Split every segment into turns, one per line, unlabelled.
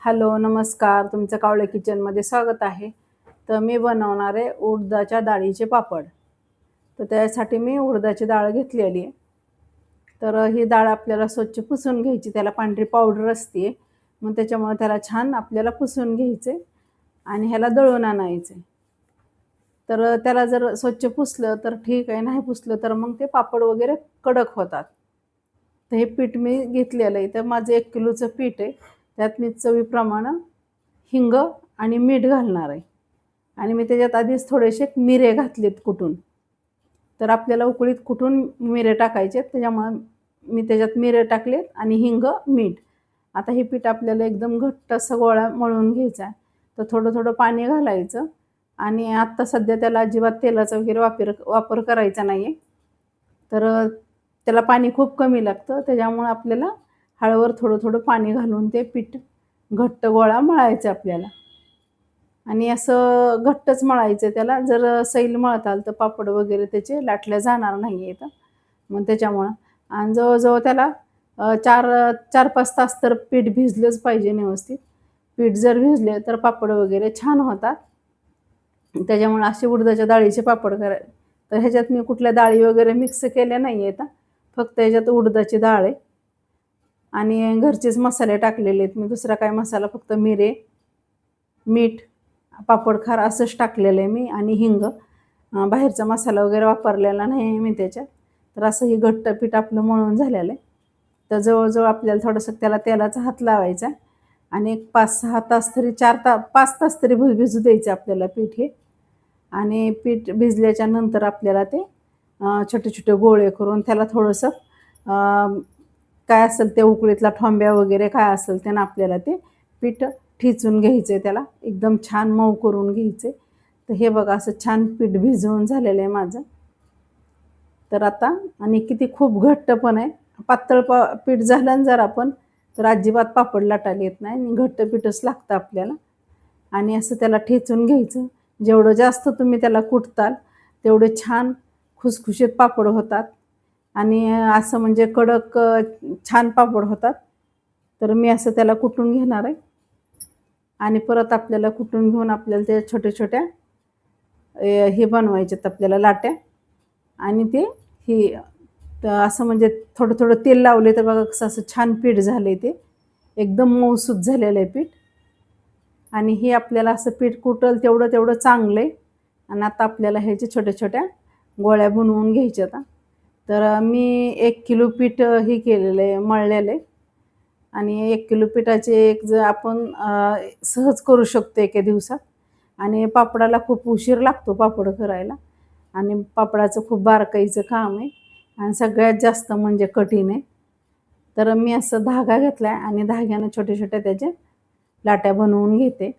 Hello नमस्कार, तुमचं कावळे किचनमध्ये स्वागत आहे. तर मी बनवणार आहे उडदाच्या डाळीचे पापड. तर त्यासाठी मी उडदाची डाळ घेतलेली आहे. तर ही डाळ आपल्याला स्वच्छ पुसून घ्यायची. त्याला पांढरी पावडर असते, मग त्याच्यामुळे त्याला छान आपल्याला पुसून घ्यायचे आणि ह्याला दळून आणायचे. तर त्याला जर स्वच्छ पुसलं तर ठीक आहे, नाही पुसलं तर मग ते पापड वगैरे कडक होतात. तर हे पीठ मी घेतलेलं आहे. तर माझं 1 किलोचं पीठ आहे. त्यात मी चवीप्रमाणे हिंग आणि मीठ घालणार आहे आणि मी त्याच्यात आधीच थोडेसे मिरे घातलेत कुटून. तर आपल्याला उकळीत कुटून मिरे टाकायचे, त्याच्यामुळे मी त्याच्यात मिरे टाकलेत आणि हिंग, मीठ. आता हे पीठ आपल्याला एकदम घट्ट असं गोळा मळून घ्यायचा आहे. तर थोडं थोडं पाणी घालायचं आणि आत्ता सध्या त्याला अजिबात तेलाचा वगैरे वापर करायचा नाही आहे. तर त्याला पाणी खूप कमी लागतं, त्याच्यामुळे आपल्याला हळूवर थोडं थोडं पाणी घालून ते पीठ घट्ट गोळा मळायचा आपल्याला. आणि असं घट्टच मळायचं त्याला. जर सैल मळताल तर पापड वगैरे त्याचे लाटल्या जाणार नाही आहेत. मग त्याच्यामुळं आणि जवळजवळ त्याला 4-5 तास तर पीठ भिजलंच पाहिजे व्यवस्थित. पीठ जर भिजले तर पापड वगैरे छान होतात. त्याच्यामुळे असे उडदाच्या डाळीचे पापड करायचे. तर ह्याच्यात मी कुठल्या डाळी वगैरे मिक्स केल्या नाही आहेत. फक्त ह्याच्यात उडदाची डाळ आहे आणि घरचेच मसाले टाकलेले आहेत. मी दुसरा काय मसाला, फक्त मिरे, मीठ, पापडखार असंच टाकलेलं आहे मी आणि हिंग. बाहेरचा मसाला वगैरे वापरलेला नाही आहे मी त्याच्यात. तर असं हे घट्ट पीठ आपलं मळून झालेलं आहे. तर जवळजवळ आपल्याला थोडंसं त्याला तेलाचा हात लावायचा आणि एक 5-6 तास तरी 5 तास तरी भिजू द्यायचं आपल्याला पीठ हे. आणि पीठ भिजल्याच्या नंतर आपल्याला ते छोटे छोटे गोळे करून त्याला थोडंसं काय असेल ते उकळीतला ठोंब्या वगैरे काय असेल त्यानं आपल्याला ते पीठ ठेचून घ्यायचं आहे. त्याला एकदम छान मऊ करून घ्यायचे. तर हे बघा असं छान पीठ भिजवून झालेलं आहे माझं. तर आता आणि किती खूप घट्ट पण आहे. पातळ पीठ झालं जर आपण तर अजिबात पापड लाटायला येत नाही आणि घट्ट पीठच लागतं आपल्याला. आणि असं त्याला ठेचून घ्यायचं. जेवढं जास्त तुम्ही त्याला कुटताल तेवढे छान खुसखुशीत पापड होतात आणि असं म्हणजे कडक छान पापड होतात. तर मी असं त्याला कुटून घेणार आहे आणि परत आपल्याला कुटून घेऊन आपल्याला त्या छोट्या छोट्या हे बनवायच्यात आपल्याला लाट्या. आणि ते हे असं म्हणजे थोडं थोडं तेल लावले तर बघा कसं असं छान पीठ झालं आहे. ते एकदम मऊसूत झालेलं आहे पीठ. आणि हे आपल्याला असं पीठ कुटल तेवढं तेवढं चांगलं आहे. आणि आता आपल्याला ह्याच्या छोट्या छोट्या गोळ्या बनवून घ्यायच्या. आता तर मी 1 किलो पीठ हे केलेलं आहे, मळलेलं आहे. आणि 1 किलो पिठाचे एक जर आपण सहज करू शकतो एका दिवसात. आणि पापडाला खूप उशीर लागतो पापड करायला आणि पापडाचं खूप बारकाईचं काम आहे आणि सगळ्यात जास्त म्हणजे कठीण आहे. तर मी असं धागा घेतला आहे आणि धाग्यानं छोट्या छोट्या त्याचे लाट्या बनवून घेते.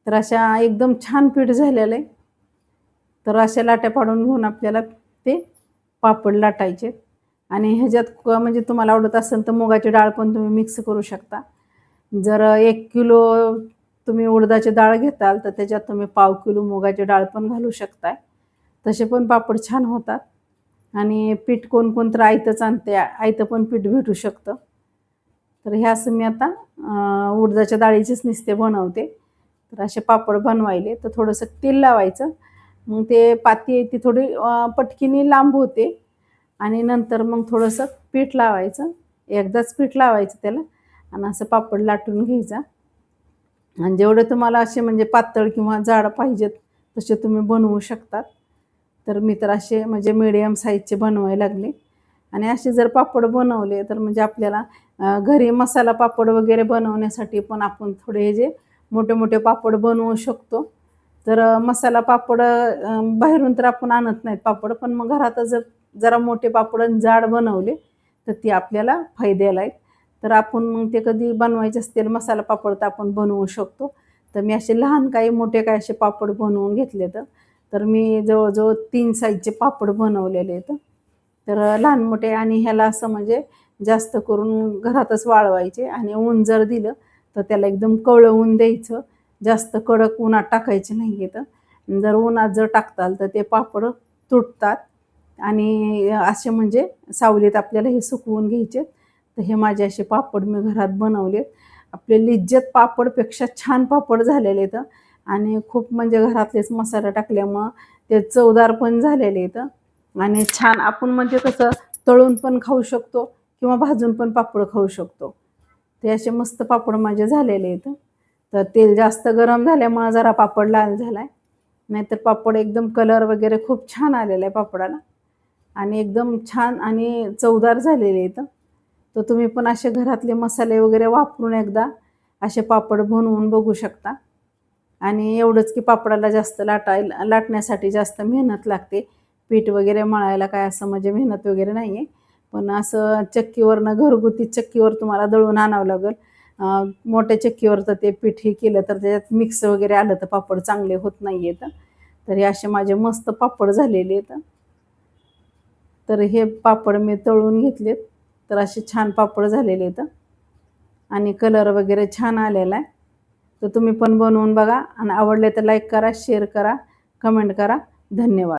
तर अशा एकदम छान पीठ झालेलं आहे. तर अशा लाट्या पाडून घेऊन आपल्याला ते पापड लाटायचे. आणि ह्याच्यात म्हणजे तुम्हाला आवडत असेल तर मुगाची डाळ पण तुम्ही मिक्स करू शकता. जर 1 किलो तुम्ही उडदाची डाळ घेताल तर त्याच्यात तुम्ही 1/2 किलो मुगाची डाळ पण घालू शकताय. तसे पण पापड छान होतात. आणि पीठ कोण तर आयतंच आणते, आयतं पण पीठ भेटू शकतं. तर हे असं मी आता उडदाच्या डाळीचेच नुसते बनवते. तर असे पापड बनवायले तर थोडंसं तेल लावायचं. मग ते पाती आहे ती थोडी पटकीने लांब होते आणि नंतर मग थोडंसं पीठ लावायचं. एकदाच पीठ लावायचं त्याला आणि असं पापड लाटून घ्यायचा. आणि जेवढे तुम्हाला असे म्हणजे पातळ किंवा जाड पाहिजेत तसे तुम्ही बनवू शकतात. तर मी तर असे म्हणजे मीडियम साईजचे बनवायला लागले. आणि असे जर पापड बनवले तर म्हणजे आपल्याला घरी मसाला पापड वगैरे बनवण्यासाठी पण आपण थोडे जे मोठे मोठे पापड बनवू शकतो. तर मसाला पापड बाहेरून तर आपण आणत नाहीत पापड, पण मग घरातच जर जरा मोठे पापड जाड बनवले तर ती आपल्याला फायद्याला आहेत. तर आपण मग ते कधी बनवायचे असतील मसाला पापड तर आपण बनवू शकतो. तर मी असे लहान काही मोठे काय असे पापड बनवून घेतले. तर मी जवळजवळ 3 साईजचे पापड बनवलेले आहेत. तर लहान मोठे आणि ह्याला असं म्हणजे जास्त करून घरातच वाळवायचे आणि ऊन जर दिलं तर त्याला एकदम कवळं ऊन द्यायचं. जास्त कडक उन्हात टाकायचे नाही आहेत. जर उन्हात जर टाकताल तर ते पापड तुटतात आणि असे म्हणजे सावलीत आपल्याला हे सुकवून घ्यायचे. तर हे माझे असे पापड मी घरात बनवलेत आपले लिज्जत पापडपेक्षा छान पापड झालेले आहेत आणि खूप म्हणजे घरातलेच मसाला टाकल्यामुळं ते चवदार पण झालेले आहेत आणि छान आपण म्हणजे कसं तळून पण खाऊ शकतो किंवा भाजून पण पापड खाऊ शकतो. ते असे मस्त पापड माझे झालेले आहेत. तर तेल जास्त गरम झाल्यामुळं जरा पापड लाल झालाय. नाहीतर पापड एकदम कलर वगैरे खूप छान आलेला आहे पापडाला आणि एकदम छान आणि चवदार झालेले आहेत. तर तुम्ही पण असे घरातले मसाले वगैरे वापरून एकदा असे पापड बनवून बघू शकता. आणि एवढंच की पापडाला जास्त लाटण्यासाठी जास्त मेहनत लागते. पीठ वगैरे मळायला काय असं म्हणजे मेहनत वगैरे नाही आहे. पण असं चक्कीवरनं घरगुती चक्कीवर तुम्हाला दळून आणावं लागेल. मोठ्या चक्कीवर तर ते पीठ हे केलं तर त्याच्यात मिक्स वगैरे आलं तर पापड चांगले होत नाही आहेत. तर हे असे माझे मस्त पापड झालेले आहेत. तर हे पापड मी तळून घेतलेत. तर असे छान पापड झालेले आहेत आणि कलर वगैरे छान आलेला आहे. तर तुम्ही पण बनवून बघा आणि आवडले तर लाईक करा, शेअर करा, कमेंट करा. धन्यवाद.